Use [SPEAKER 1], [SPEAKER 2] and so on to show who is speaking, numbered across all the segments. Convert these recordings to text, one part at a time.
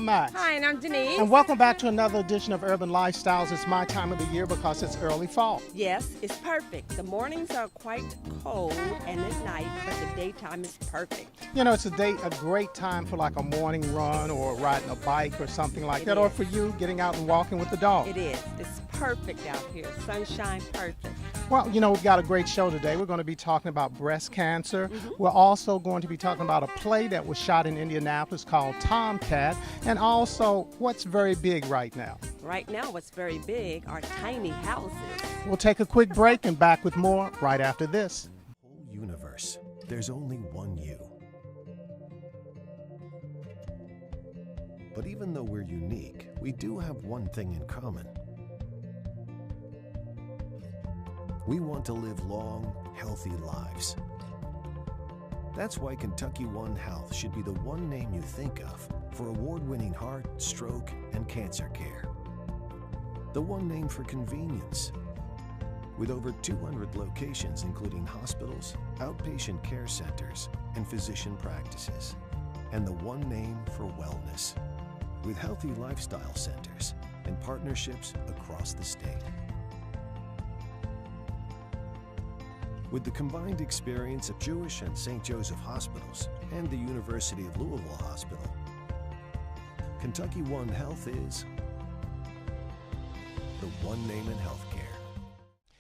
[SPEAKER 1] I'm Max.
[SPEAKER 2] Hi, and I'm Denise.
[SPEAKER 1] And welcome back to another edition of Urban Lifestyles. It's my time of the year because it's early fall.
[SPEAKER 2] Yes, it's perfect. The mornings are quite cold and at night, but the daytime is perfect.
[SPEAKER 1] You know, it's a great time for like a morning run or riding a bike or something like that,
[SPEAKER 2] is.
[SPEAKER 1] or for you getting out and walking with the dog.
[SPEAKER 2] It is. It's perfect out here. Sunshine perfect.
[SPEAKER 1] Well, you know, we've got a great show today. We're going to be talking about breast cancer. We're also going to be talking about a play that was shot in Indianapolis called Tomcat, and also what's very big right now.
[SPEAKER 2] Right now, what's very big are tiny houses.
[SPEAKER 1] We'll take a quick break and back with more right after this.
[SPEAKER 3] Whole universe, there's only one you. But even though we're unique, we do have one thing in common. We want to live long, healthy lives. That's why Kentucky One Health should be the one name you think of for award-winning heart, stroke, and cancer care. The one name for convenience. With over 200 locations including hospitals, outpatient care centers, and physician practices. And the one name for wellness. With healthy lifestyle centers and partnerships across the state. With the combined experience of Jewish and St. Joseph hospitals and the University of Louisville Hospital, Kentucky One Health is the one name in healthcare.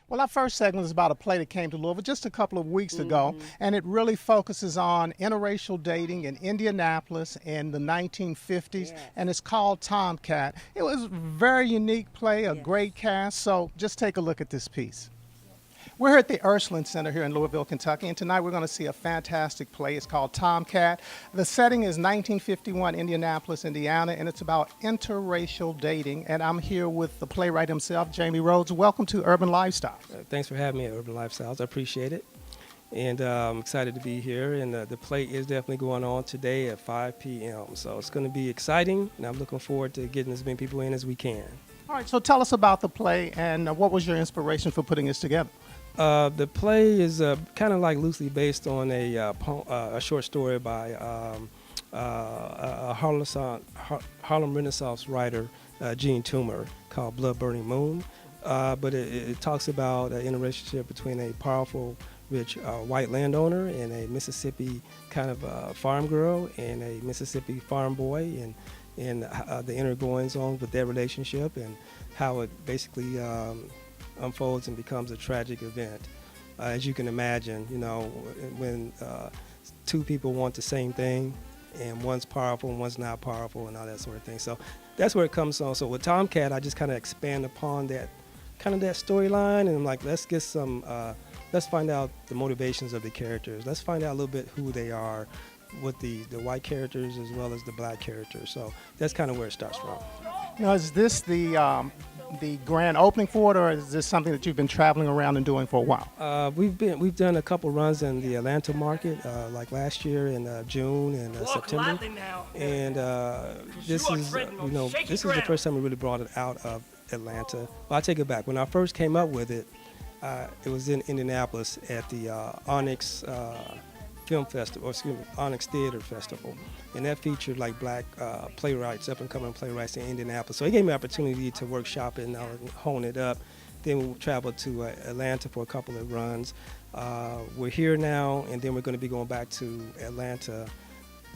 [SPEAKER 1] Well, our first segment is about a play that came to Louisville just a couple of weeks ago, and it really focuses on interracial dating in Indianapolis in the 1950s, and it's called Tomcat. It was a very unique play, a great cast, so just take a look at this piece. We're here at the Ursuline Center here in Louisville, Kentucky, and tonight we're going to see a fantastic play. It's called Tomcat. The setting is 1951 Indianapolis, Indiana, and it's about interracial dating. And I'm here with the playwright himself, Jamie Rhodes. Welcome to Urban Lifestyles.
[SPEAKER 4] Thanks for having me at Urban Lifestyles. I appreciate it. And I'm excited to be here. And the play is definitely going on today at 5 p.m. So it's going to be exciting, and I'm looking forward to getting as many people in as we can. All
[SPEAKER 1] right, so tell us about the play and what was your inspiration for putting this together?
[SPEAKER 4] The play is kind of like loosely based on a short story by a Harlem Renaissance writer, Gene Toomer, called Blood Burning Moon. But it talks about an interrelationship between a powerful, rich white landowner and a Mississippi kind of farm girl and a Mississippi farm boy, and the inner goings on with their relationship and how it basically unfolds and becomes a tragic event. As you can imagine, you know, when two people want the same thing and one's powerful and one's not powerful and all that sort of thing. So that's where it comes from. So with Tomcat, I just kind of expand upon that storyline, and I'm like, let's get some, let's find out the motivations of the characters. Let's find out a little bit who they are with the white characters as well as the black characters. So that's kind of where it starts from.
[SPEAKER 1] Now, is this the grand opening for it, or is this something that you've been traveling around and doing for a while?
[SPEAKER 4] We've done a couple runs in the Atlanta market, like last year in June and September, and this is the first time we really brought it out of Atlanta. Well, I take it back. When I first came up with it, it was in Indianapolis at the Onyx Film Festival, Onyx Theater Festival, and that featured like black playwrights, up and coming playwrights in Indianapolis. So it gave me an opportunity to workshop it and hone it up. Then we traveled to Atlanta for a couple of runs. We're here now, and then we're going to be going back to Atlanta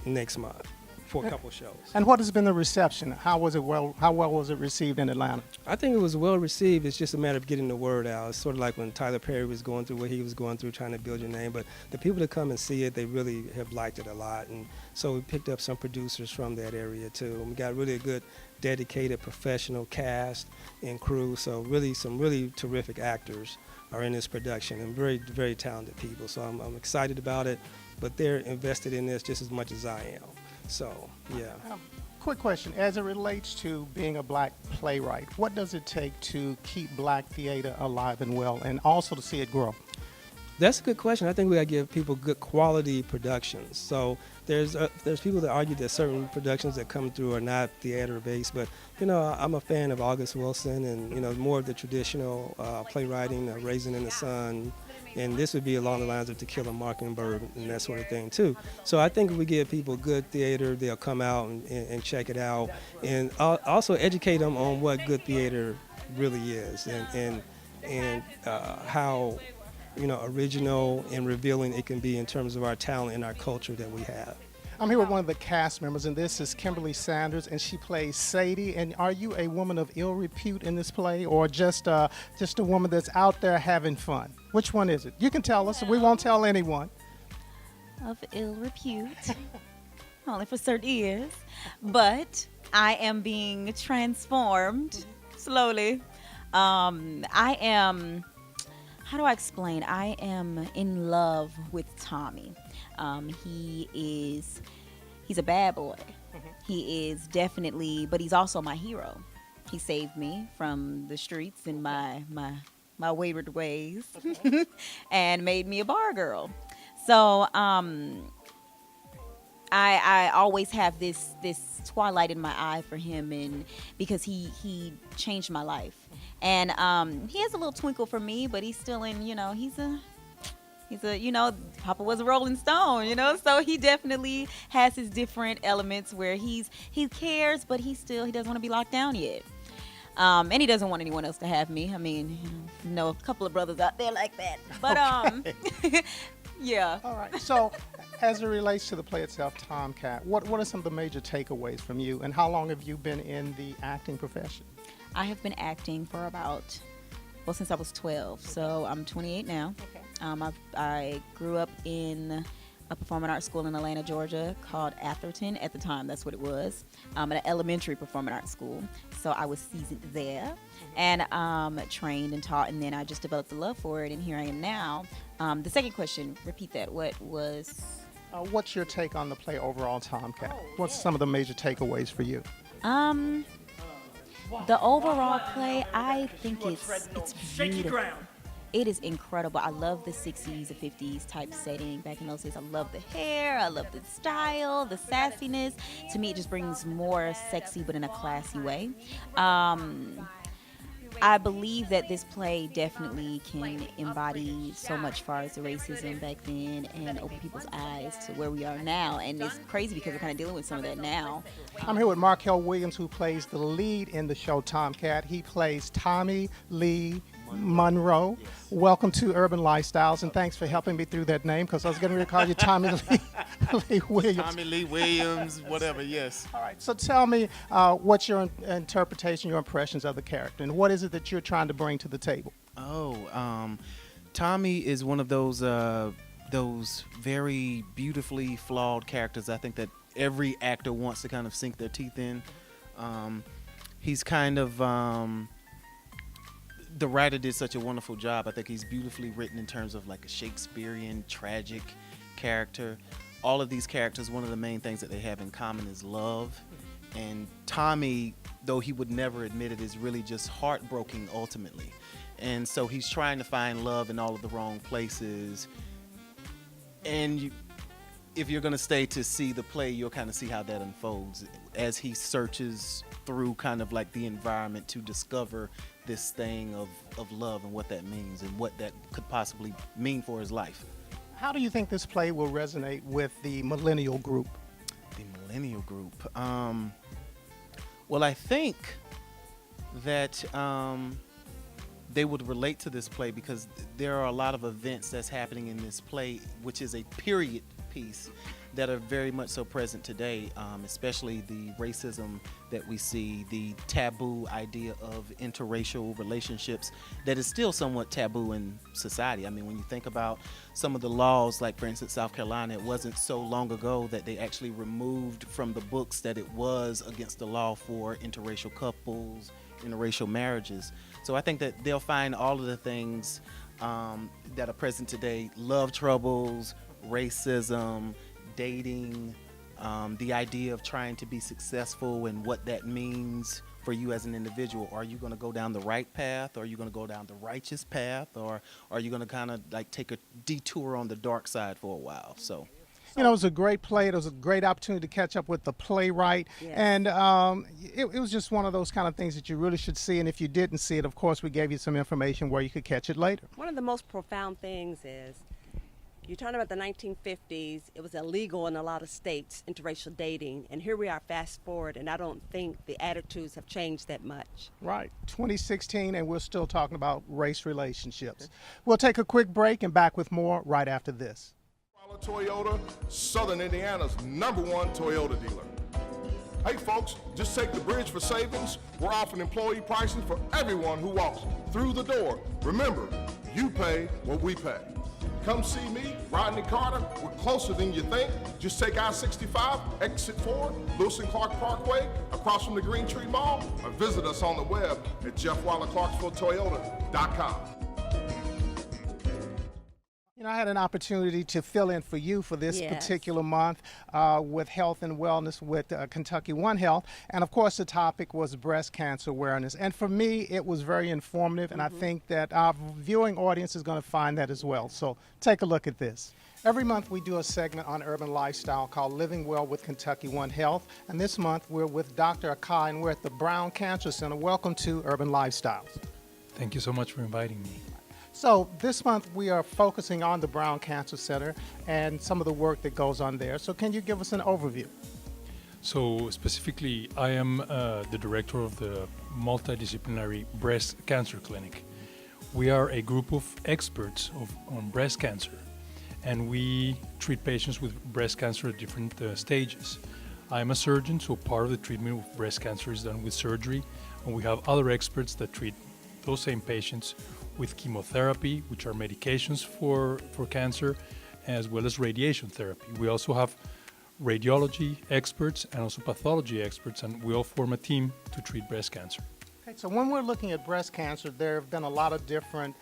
[SPEAKER 4] next month for a couple shows.
[SPEAKER 1] And what has been the reception? How well was it received in Atlanta?
[SPEAKER 4] I think it was well received. It's just a matter of getting the word out. It's sort of like when Tyler Perry was going through what he was going through, trying to build your name. But the people that come and see it, they really have liked it a lot. And so we picked up some producers from that area too. We got really a good, dedicated, professional cast and crew. So really, some really terrific actors are in this production, and very, very talented people. So I'm excited about it. But they're invested in this just as much as I am. So, yeah.
[SPEAKER 1] Quick question, as it relates to being a black playwright, what does it take to keep black theater alive and well, and also to see it grow?
[SPEAKER 4] That's a good question. I think we got to give people good quality productions. So there's people that argue that certain productions that come through are not theater-based, but, you know, I'm a fan of August Wilson and, you know, more of the traditional playwriting, Raisin in the Sun, and this would be along the lines of To Kill a Mockingbird and that sort of thing too. So I think if we give people good theater, they'll come out and check it out, and also educate them on what good theater really is, and how original and revealing it can be in terms of our talent and our culture that we have.
[SPEAKER 1] I'm here with one of the cast members, and this is Kimberly Sanders, and she plays Sadie. And are you a woman of ill repute in this play, or just a woman that's out there having fun? Which one is it? You can tell us. We won't tell anyone.
[SPEAKER 5] Of ill repute, only for certain ears, but I am being transformed slowly. I am. How do I explain? I am in love with Tommy. He's a bad boy. He is definitely, but he's also my hero. He saved me from the streets and my wayward ways, and made me a bar girl. So I always have this twilight in my eye for him, and because he changed my life. And he has a little twinkle for me, but he's still in, he's a Papa was a Rolling Stone, so he definitely has his different elements where he cares, but he doesn't want to be locked down yet. And he doesn't want anyone else to have me. I mean, a couple of brothers out there like that. But yeah.
[SPEAKER 1] All right. So, as it relates to the play itself, Tomcat, what are some of the major takeaways from you, and how long have you been in the acting profession?
[SPEAKER 5] I have been acting for since I was 12, so I'm 28 now. Okay. I grew up in a performing arts school in Atlanta, Georgia called Atherton. At the time, that's what it was, an elementary performing arts school. So I was seasoned there and trained and taught, and then I just developed a love for it, and here I am now. The second question, repeat that. What was...
[SPEAKER 1] what's your take on the play overall, Tomcat? What's some of the major takeaways for you?
[SPEAKER 5] The overall play, I think it's beautiful. It is incredible. I love the 60s, the 50s type setting back in those days. I love the hair. I love the style, the sassiness. To me, it just brings more sexy, but in a classy way. I believe that this play definitely can embody so much as far as the racism back then and open people's eyes to where we are now. And it's crazy because we're kind of dealing with some of that now.
[SPEAKER 1] I'm here with Markel Williams, who plays the lead in the show Tomcat. He plays Tommy Lee Monroe. Yes. Welcome to Urban Lifestyles, and thanks for helping me through that name, because I was going to call you Tommy Lee Williams.
[SPEAKER 6] Tommy Lee Williams, whatever, yes.
[SPEAKER 1] All right, so tell me what's your interpretation, your impressions of the character, and what is it that you're trying to bring to the table?
[SPEAKER 6] Tommy is one of those very beautifully flawed characters I think that every actor wants to kind of sink their teeth in. He's kind of... the writer did such a wonderful job. I think he's beautifully written in terms of like a Shakespearean tragic character. All of these characters, one of the main things that they have in common is love. And Tommy, though he would never admit it, is really just heartbroken ultimately. And so he's trying to find love in all of the wrong places. And if you're going to stay to see the play, you'll kind of see how that unfolds as he searches through kind of like the environment to discover this thing of love and what that means and what that could possibly mean for his life.
[SPEAKER 1] How do you think this play will resonate with the millennial group?
[SPEAKER 6] The millennial group? Well, I think that they would relate to this play because there are a lot of events that's happening in this play, which is a period piece, that are very much so present today, especially the racism that we see, the taboo idea of interracial relationships that is still somewhat taboo in society. I mean, when you think about some of the laws, like for instance, South Carolina, it wasn't so long ago that they actually removed from the books that it was against the law for interracial couples, interracial marriages. So I think that they'll find all of the things that are present today, love troubles, racism, dating, the idea of trying to be successful and what that means for you as an individual. Are you going to go down the right path? Or are you going to go down the righteous path? Or are you going to kind of like take a detour on the dark side for a while? So
[SPEAKER 1] You know, it was a great play. It was a great opportunity to catch up with the playwright.
[SPEAKER 2] Yes.
[SPEAKER 1] And it was just one of those kind of things that you really should see. And if you didn't see it, of course, we gave you some information where you could catch it later.
[SPEAKER 2] One of the most profound things is you're talking about the 1950s. It was illegal in a lot of states, interracial dating. And here we are, fast forward, and I don't think the attitudes have changed that much.
[SPEAKER 1] Right. 2016, and we're still talking about race relationships. We'll take a quick break and back with more right after this.
[SPEAKER 7] Toyota, Southern Indiana's #1 Toyota dealer. Hey folks, just take the bridge for savings. We're offering employee pricing for everyone who walks through the door. Remember, you pay what we pay. Come see me, Rodney Carter. We're closer than you think. Just take I-65, exit 4, Lewis and Clark Parkway, across from the Green Tree Mall, or visit us on the web at JeffWallerClarksvilleToyota.com.
[SPEAKER 1] You know, I had an opportunity to fill in for you for this
[SPEAKER 2] Yes.
[SPEAKER 1] particular month with health and wellness with Kentucky One Health. And of course, the topic was breast cancer awareness. And for me, it was very informative. And I think that our viewing audience is going to find that as well. So take a look at this. Every month we do a segment on urban lifestyle called Living Well with Kentucky One Health. And this month we're with Dr. Akai and we're at the Brown Cancer Center. Welcome to Urban Lifestyles.
[SPEAKER 8] Thank you so much for inviting me.
[SPEAKER 1] So this month we are focusing on the Brown Cancer Center and some of the work that goes on there. So can you give us an overview?
[SPEAKER 8] So specifically, I am the director of the Multidisciplinary Breast Cancer Clinic. We are a group of experts on breast cancer, and we treat patients with breast cancer at different stages. I am a surgeon, so part of the treatment of breast cancer is done with surgery, and we have other experts that treat those same patients with chemotherapy, which are medications for cancer, as well as radiation therapy. We also have radiology experts and also pathology experts, and we all form a team to treat breast cancer.
[SPEAKER 1] Okay, so when we're looking at breast cancer, there have been a lot of different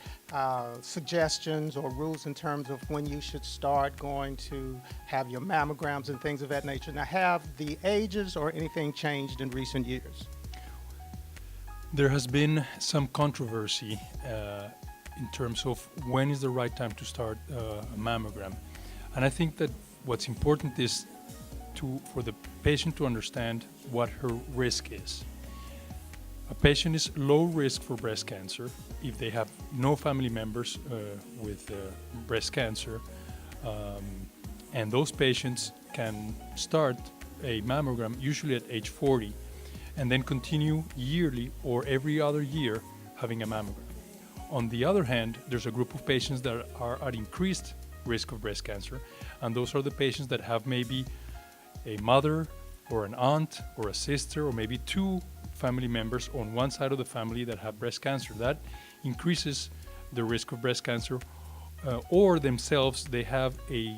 [SPEAKER 1] suggestions or rules in terms of when you should start going to have your mammograms and things of that nature. Now, have the ages or anything changed in recent years?
[SPEAKER 8] There has been some controversy in terms of when is the right time to start a mammogram. And I think that what's important is for the patient to understand what her risk is. A patient is low risk for breast cancer if they have no family members with breast cancer. And those patients can start a mammogram usually at age 40 and then continue yearly or every other year having a mammogram. On the other hand, there's a group of patients that are at increased risk of breast cancer, and those are the patients that have maybe a mother or an aunt or a sister or maybe two family members on one side of the family that have breast cancer. That increases the risk of breast cancer, or themselves, they have a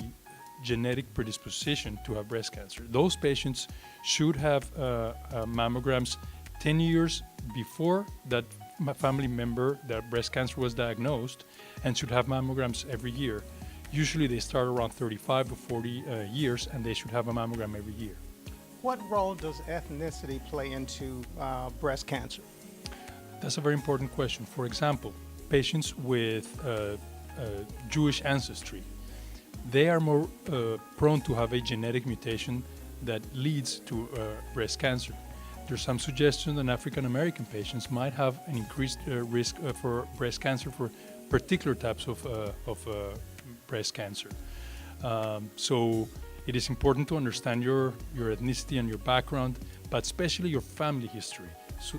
[SPEAKER 8] genetic predisposition to have breast cancer. Those patients should have mammograms 10 years before that family member that breast cancer was diagnosed, and should have mammograms every year. Usually they start around 35 to 40 years, and they should have a mammogram every year.
[SPEAKER 1] What role does ethnicity play into breast cancer?
[SPEAKER 8] That's a very important question. For example, patients with Jewish ancestry, they are more prone to have a genetic mutation that leads to breast cancer. There's some suggestion that African American patients might have an increased risk for breast cancer for particular types of breast cancer. So it is important to understand your ethnicity and your background, but especially your family history,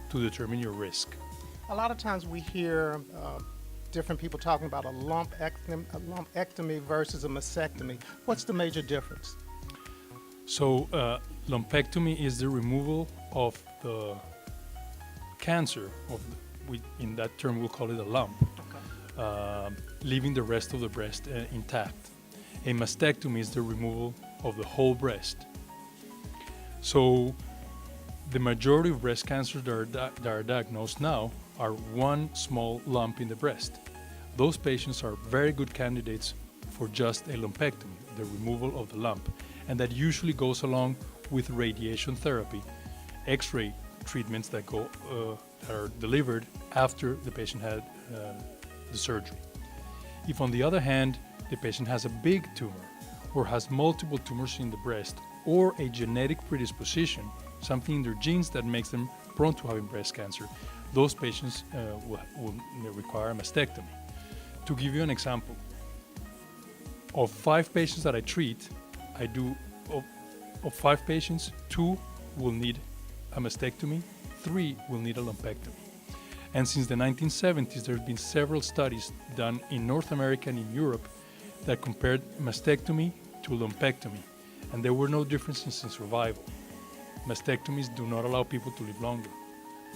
[SPEAKER 8] to determine your risk.
[SPEAKER 1] A lot of times we hear different people talking about a lumpectomy versus a mastectomy. What's the major difference?
[SPEAKER 8] So lumpectomy is the removal of the cancer, in that term we'll call it a lump, leaving the rest of the breast intact. A mastectomy is the removal of the whole breast. So the majority of breast cancers that are diagnosed now are one small lump in the breast. Those patients are very good candidates for just a lumpectomy, the removal of the lump, and that usually goes along with radiation therapy, X-ray treatments that are delivered after the patient had the surgery. If on the other hand the patient has a big tumor or has multiple tumors in the breast or a genetic predisposition, something in their genes that makes them prone to having breast cancer, those patients will require a mastectomy. To give you an example, of 5 patients that I treat, of 5 patients, 2 will need a mastectomy, 3 will need a lumpectomy. And since the 1970s, there have been several studies done in North America and in Europe that compared mastectomy to lumpectomy, and there were no differences in survival. Mastectomies do not allow people to live longer.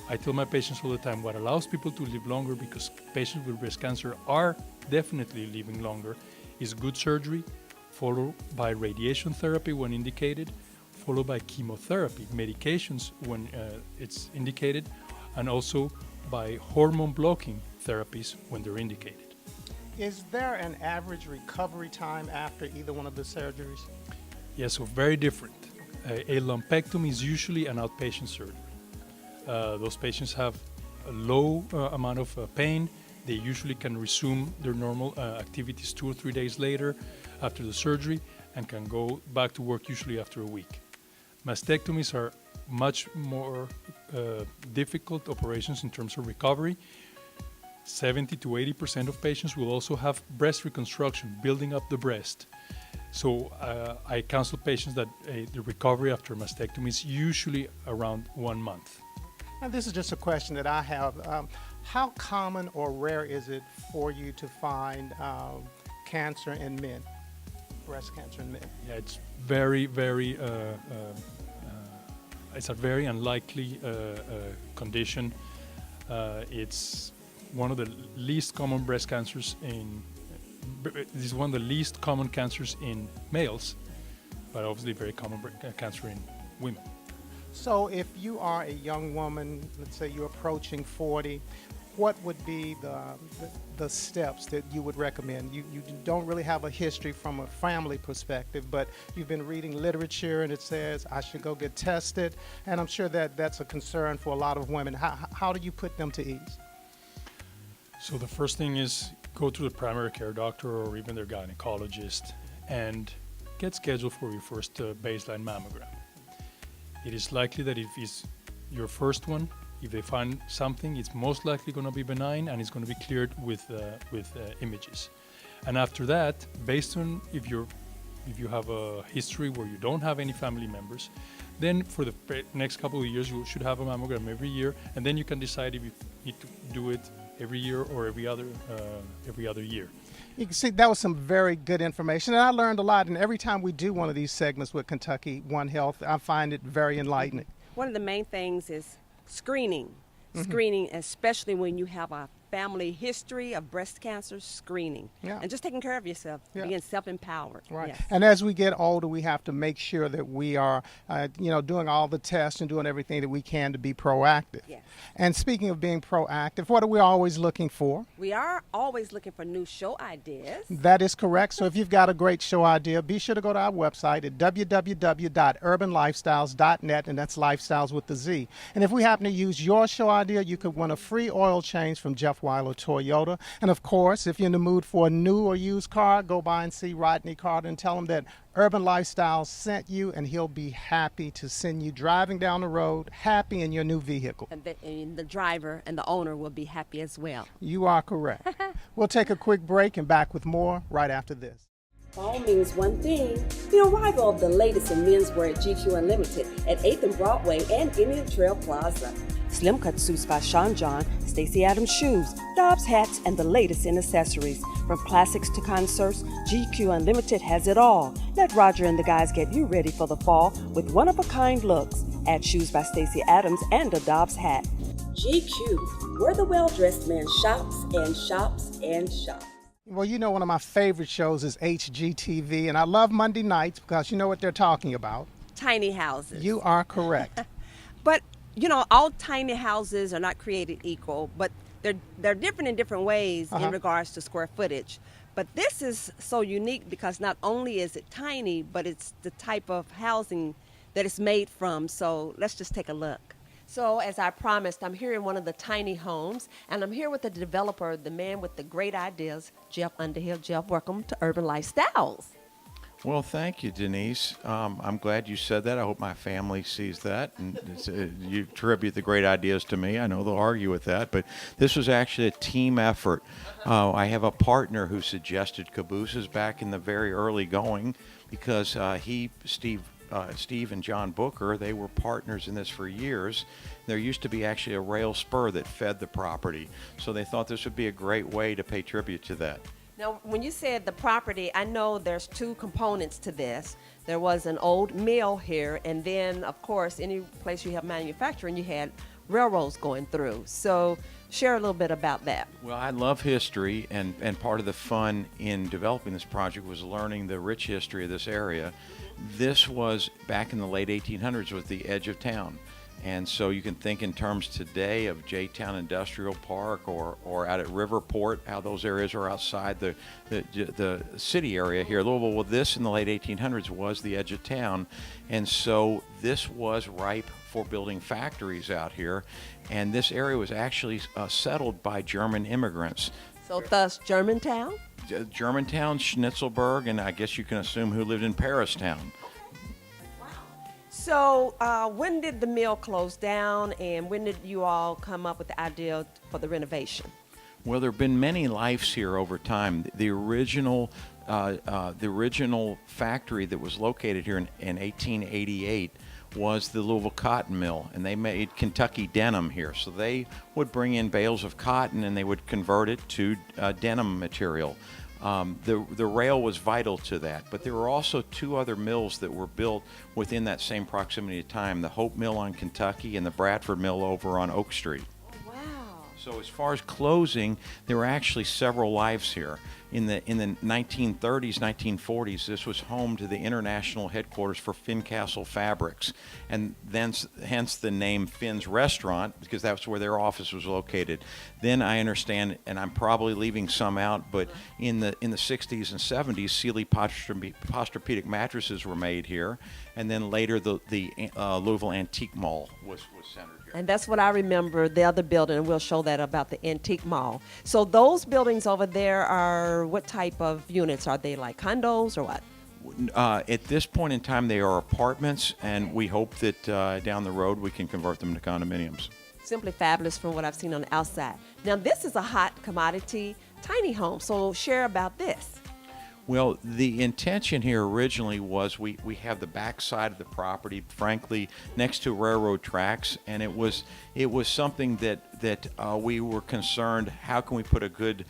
[SPEAKER 8] I tell my patients all the time, what allows people to live longer, because patients with breast cancer are definitely living longer, is good surgery, followed by radiation therapy when indicated, followed by chemotherapy, medications when it's indicated, and also by hormone blocking therapies when they're indicated.
[SPEAKER 1] Is there an average recovery time after either one of the surgeries?
[SPEAKER 8] Yes, so very different. A lumpectomy is usually an outpatient surgery. Those patients have a low amount of pain. They usually can resume their normal activities 2 or 3 days later after the surgery and can go back to work usually after a week. Mastectomies are much more difficult operations in terms of recovery. 70 to 80% of patients will also have breast reconstruction, building up the breast. So I counsel patients that the recovery after mastectomy is usually around 1 month.
[SPEAKER 1] And this is just a question that I have. How common or rare is it for you to find cancer in men, breast cancer in men?
[SPEAKER 8] Yeah, it's very, very, it's a very unlikely condition. It's one of the least common breast cancers this is one of the least common cancers in males, but obviously very common cancer in women.
[SPEAKER 1] So if you are a young woman, let's say you're approaching 40, what would be the steps that you would recommend? You don't really have a history from a family perspective, but you've been reading literature and it says I should go get tested, and I'm sure that that's a concern for a lot of women. How do you put them to ease?
[SPEAKER 8] So the first thing is go to the primary care doctor or even their gynecologist and get scheduled for your first baseline mammogram. It is likely that if it's your first one, if they find something, it's most likely going to be benign and it's going to be cleared with images. And after that, based on if you have a history where you don't have any family members, then for the next couple of years you should have a mammogram every year, and then you can decide if you need to do it every year or every other year.
[SPEAKER 1] You can see that was some very good information, and I learned a lot. And every time we do one of these segments with Kentucky One Health, I find it very enlightening.
[SPEAKER 2] One of the main things is screening. Screening, especially when you have a family history of breast cancer, screening.
[SPEAKER 1] Yeah.
[SPEAKER 2] And just taking care of yourself,
[SPEAKER 1] Yeah.
[SPEAKER 2] being self-empowered.
[SPEAKER 1] Right.
[SPEAKER 2] Yes.
[SPEAKER 1] And as we get older, we have to make sure that we are, doing all the tests and doing everything that we can to be proactive.
[SPEAKER 2] Yes.
[SPEAKER 1] And speaking of being proactive, what are we always looking for?
[SPEAKER 2] We are always looking for new show ideas.
[SPEAKER 1] That is correct. So if you've got a great show idea, be sure to go to our website at www.urbanlifestyles.net, and that's lifestyles with the Z. And if we happen to use your show idea, you could win a free oil change from Jeff Weiler Toyota. And of course, if you're in the mood for a new or used car, go by and see Rodney Carter and tell him that Urban Lifestyles sent you, and he'll be happy to send you driving down the road, happy in your new vehicle.
[SPEAKER 2] And the driver and the owner will be happy as well.
[SPEAKER 1] You are correct. We'll take a quick break and back with more right after this.
[SPEAKER 9] Fall means one thing, the arrival of the latest in menswear at GQ Unlimited at 8th and Broadway and Indian Trail Plaza.
[SPEAKER 2] Slim cut suits by Sean John, Stacey Adams shoes, Dobbs hats, and the latest in accessories. From classics to concerts, GQ Unlimited has it all. Let Roger and the guys get you ready for the fall with one-of-a-kind looks. Add shoes by Stacey Adams and a Dobbs hat.
[SPEAKER 9] GQ, where the well-dressed man shops and shops and shops.
[SPEAKER 1] Well, one of my favorite shows is HGTV, and I love Monday nights because you know what they're talking about.
[SPEAKER 2] Tiny houses.
[SPEAKER 1] You are correct.
[SPEAKER 2] But, all tiny houses are not created equal, but they're different in different ways in regards to square footage. But this is so unique because not only is it tiny, but it's the type of housing that it's made from. So let's just take a look. So as I promised, I'm here in one of the tiny homes, and I'm here with the developer, the man with the great ideas, Jeff Underhill. Jeff, welcome to Urban Lifestyles.
[SPEAKER 10] Well, thank you, Denise. I'm glad you said that. I hope my family sees that. And you attribute the great ideas to me. I know they'll argue with that, but this was actually a team effort. I have a partner who suggested cabooses back in the very early going because Steve and John Booker, they were partners in this for years. There used to be actually a rail spur that fed the property, so they thought this would be a great way to pay tribute to that.
[SPEAKER 2] Now, when you said the property, I know there's two components to this. There was an old mill here, and then, of course, any place you have manufacturing, you had railroads going through. So share a little bit about that.
[SPEAKER 10] Well, I love history, and part of the fun in developing this project was learning the rich history of this area. This was, back in the late 1800s, was the edge of town. And so you can think in terms today of J-Town Industrial Park or out at Riverport, how those areas are outside the city area here. Louisville, well, this in the late 1800s was the edge of town. And so this was ripe for building factories out here. And this area was actually settled by German immigrants.
[SPEAKER 2] So thus, Germantown?
[SPEAKER 10] Germantown, Schnitzelburg, and I guess you can assume who lived in Paristown.
[SPEAKER 2] So when did the mill close down, and when did you all come up with the idea for the renovation?
[SPEAKER 10] Well, there have been many lives here over time. The original factory that was located here in 1888 was the Louisville Cotton Mill, and they made Kentucky denim here. So they would bring in bales of cotton and they would convert it to denim material. The rail was vital to that, but there were also two other mills that were built within that same proximity of time, the Hope Mill on Kentucky and the Bradford Mill over on Oak Street.
[SPEAKER 2] Wow.
[SPEAKER 10] So as far as closing, there were actually several lives here. In the 1930s, 1940s, this was home to the international headquarters for Fincastle Fabrics, and hence the name Finn's Restaurant, because that's where their office was located. Then I understand, and I'm probably leaving some out, but in the 60s and 70s, Sealy Posturepedic mattresses were made here, and then later the Louisville Antique Mall was centered here.
[SPEAKER 2] And that's what I remember, the other building, and we'll show that about the Antique Mall. So those buildings over there are what type of units? Are they like condos or what?
[SPEAKER 10] At this point in time, they are apartments, and we hope that down the road we can convert them to condominiums.
[SPEAKER 2] Simply fabulous from what I've seen on the outside. Now, this is a hot commodity, tiny home, so share about this.
[SPEAKER 10] Well, the intention here originally was we have the back side of the property, frankly, next to railroad tracks, and it was something that we were concerned, how can we put a good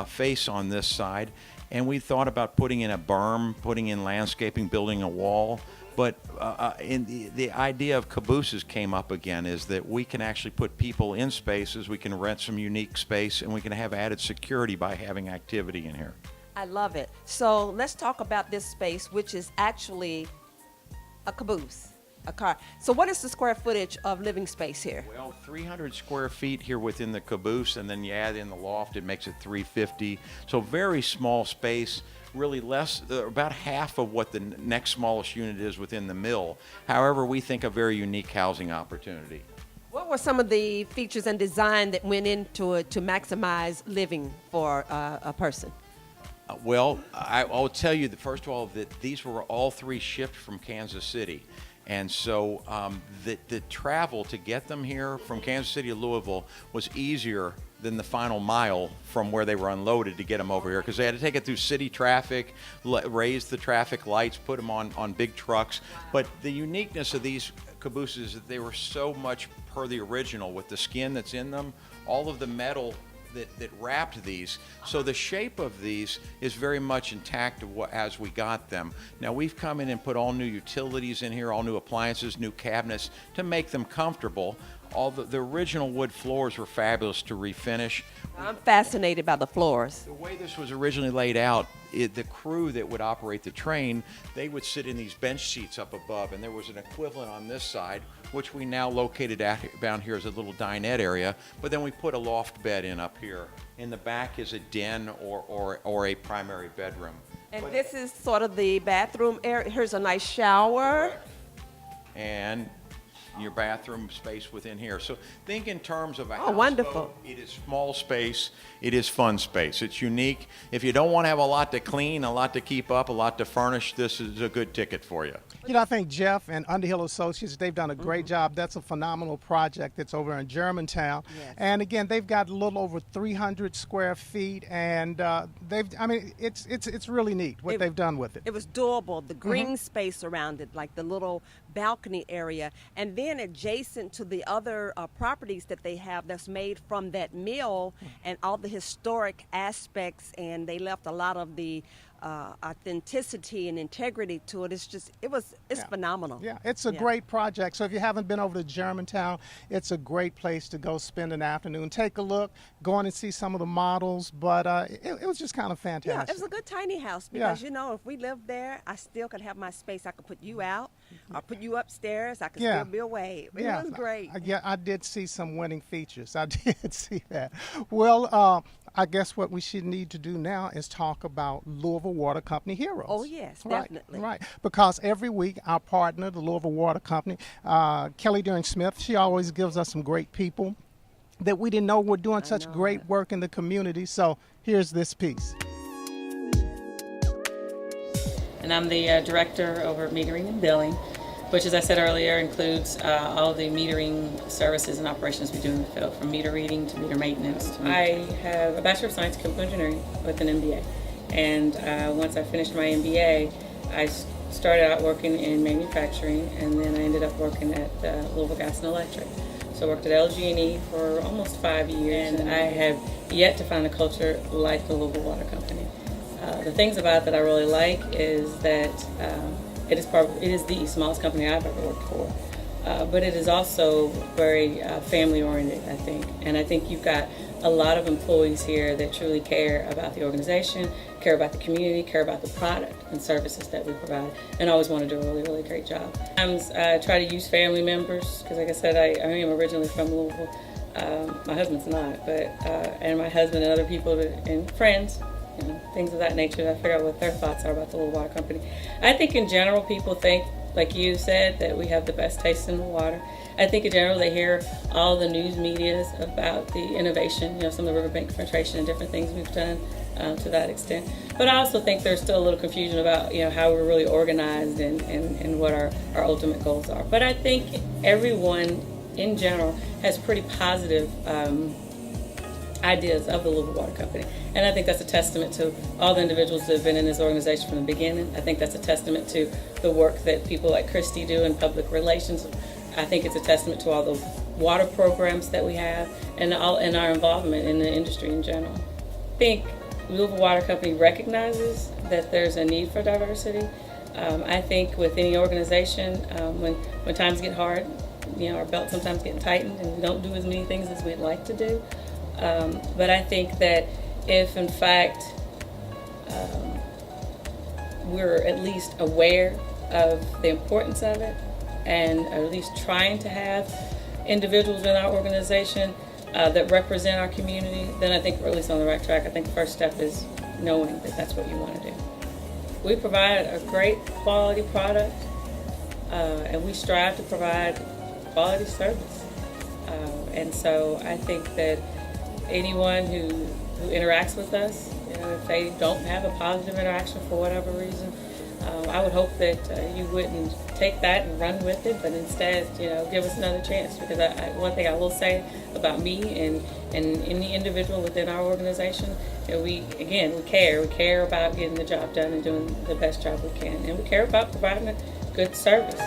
[SPEAKER 10] face on this side? And we thought about putting in a berm, putting in landscaping, building a wall. But the idea of cabooses came up again, is that we can actually put people in spaces, we can rent some unique space, and we can have added security by having activity in here.
[SPEAKER 2] I love it. So let's talk about this space, which is actually a caboose, a car. So what is the square footage of living space here?
[SPEAKER 10] Well, 300 square feet here within the caboose, and then you add in the loft, it makes it 350. So very small space, really less, about half of what the next smallest unit is within the mill. However, we think a very unique housing opportunity.
[SPEAKER 2] What were some of the features and design that went into it to maximize living for a person?
[SPEAKER 10] Well, I'll tell you, first of all, that these were all three shipped from Kansas City. And so the travel to get them here from Kansas City to Louisville was easier than the final mile from where they were unloaded to get them over here, because they had to take it through city traffic, raise the traffic lights, put them on big trucks. But the uniqueness of these cabooses is that they were so much per the original, with the skin that's in them, all of the metal that wrapped these. So the shape of these is very much intact as we got them. Now we've come in and put all new utilities in here, all new appliances, new cabinets to make them comfortable. All the original wood floors were fabulous to refinish.
[SPEAKER 2] I'm fascinated by the floors.
[SPEAKER 10] The way this was originally laid out, the crew that would operate the train, they would sit in these bench seats up above, and there was an equivalent on this side, which we now located down here as a little dinette area, but then we put a loft bed in up here. In the back is a den or a primary bedroom.
[SPEAKER 2] And this is sort of the bathroom area. Here's a nice shower.
[SPEAKER 10] And your bathroom space within here. So think in terms of a
[SPEAKER 2] Oh,
[SPEAKER 10] houseboat.
[SPEAKER 2] wonderful.
[SPEAKER 10] It is small space. It is fun space. It's unique. If you don't want to have a lot to clean, a lot to keep up, a lot to furnish, this is a good ticket for you.
[SPEAKER 1] You know, I think Jeff and Underhill Associates, they've done a great job. That's a phenomenal project that's over in Germantown.
[SPEAKER 2] Yes.
[SPEAKER 1] And again, they've got a little over 300 square feet, and it's really neat what they've done with it.
[SPEAKER 2] It was doable. The green space around it, like the little balcony area, and then adjacent to the other properties that they have that's made from that mill and all the historic aspects, and they left a lot of the authenticity and integrity to it. It's
[SPEAKER 1] Yeah.
[SPEAKER 2] phenomenal.
[SPEAKER 1] Yeah, it's a great project. So if you haven't been over to Germantown, it's a great place to go spend an afternoon. Take a look, go in and see some of the models, but it was just kind of
[SPEAKER 2] Yeah,
[SPEAKER 1] fantastic.
[SPEAKER 2] it was a good tiny house because, you know, if we lived there, I still could have my space. I could put you out or put you upstairs. I could
[SPEAKER 1] Yeah.
[SPEAKER 2] still be away. It
[SPEAKER 1] Yeah,
[SPEAKER 2] was great.
[SPEAKER 1] I did see some winning features. I did see that. Well, I guess what we should need to do now is talk about Louisville Water Company heroes.
[SPEAKER 2] Oh, yes,
[SPEAKER 1] Right,
[SPEAKER 2] definitely.
[SPEAKER 1] Right, because every week our partner, the Louisville Water Company, Kelly Deering Smith, she always gives us some great people that we didn't know were doing such great work in the community. So here's this piece.
[SPEAKER 11] And I'm the director over metering and billing, which, as I said earlier, includes all the metering services and operations we do in the field, from meter reading to meter maintenance. I have a Bachelor of Science in Chemical Engineering with an MBA. And once I finished my MBA, I started out working in manufacturing, and then I ended up working at Louisville Gas and Electric. So I worked at LG&E for almost 5 years, and I have yet to find a culture like the Louisville Water Company. The things about it that I really like is that it is the smallest company I've ever worked for, but it is also very family-oriented, I think. And I think you've got a lot of employees here that truly care about the organization, care about the community, care about the product and services that we provide, and always want to do a really, really great job. Sometimes I try to use family members, because like I said, I am originally from Louisville. My husband's not, but and my husband and other people and friends, things of that nature, to figure out what their thoughts are about the Louisville Water Company. I think in general people think, like you said, that we have the best taste in the water. I think in general they hear all the news medias about the innovation, some of the riverbank filtration and different things we've done to that extent. But I also think there's still a little confusion about how we're really organized and what our ultimate goals are. But I think everyone in general has pretty positive ideas of the Louisville Water Company. And I think that's a testament to all the individuals that have been in this organization from the beginning. I think that's a testament to the work that people like Christy do in public relations. I think it's a testament to all the water programs that we have and our involvement in the industry in general. I think Louisville Water Company recognizes that there's a need for diversity. I think with any organization, when times get hard, our belts sometimes get tightened and we don't do as many things as we'd like to do. But I think that if, in fact, we're at least aware of the importance of it and at least trying to have individuals in our organization that represent our community, then I think we're at least on the right track. I think the first step is knowing that that's what you want to do. We provide a great quality product, and we strive to provide quality service. And so I think that anyone who interacts with us, if they don't have a positive interaction for whatever reason, I would hope that you wouldn't take that and run with it, but instead, give us another chance. Because one thing I will say about me and any individual within our organization, we care. We care about getting the job done and doing the best job we can, and we care about providing a good service.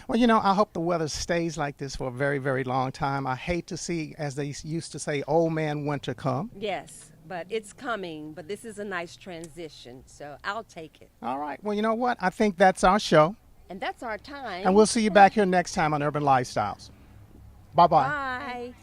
[SPEAKER 1] Well, I hope the weather stays like this for a very, very long time. I hate to see, as they used to say, old man winter come.
[SPEAKER 2] Yes, but it's coming. But this is a nice transition, so I'll take it.
[SPEAKER 1] All right. Well, you know what? I think that's our show.
[SPEAKER 2] And that's our time.
[SPEAKER 1] And we'll see you back here next time on Urban Lifestyles. Bye-bye.
[SPEAKER 2] Bye.